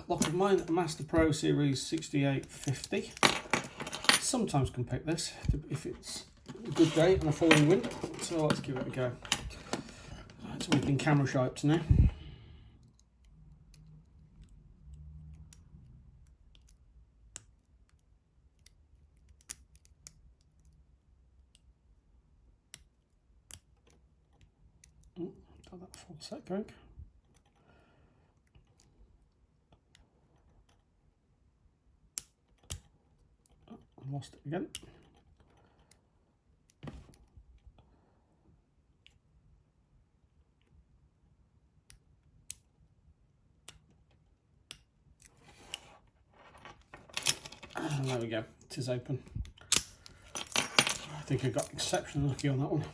lock of mine, a Master Pro Series 6850. Sometimes can pick this if it's a good day and a falling wind, so let's give it a go. Right, so we've been camera shy up to now. Got that full set going. Oh, I lost it again. And there we go, it is open. I think I got exceptionally lucky on that one.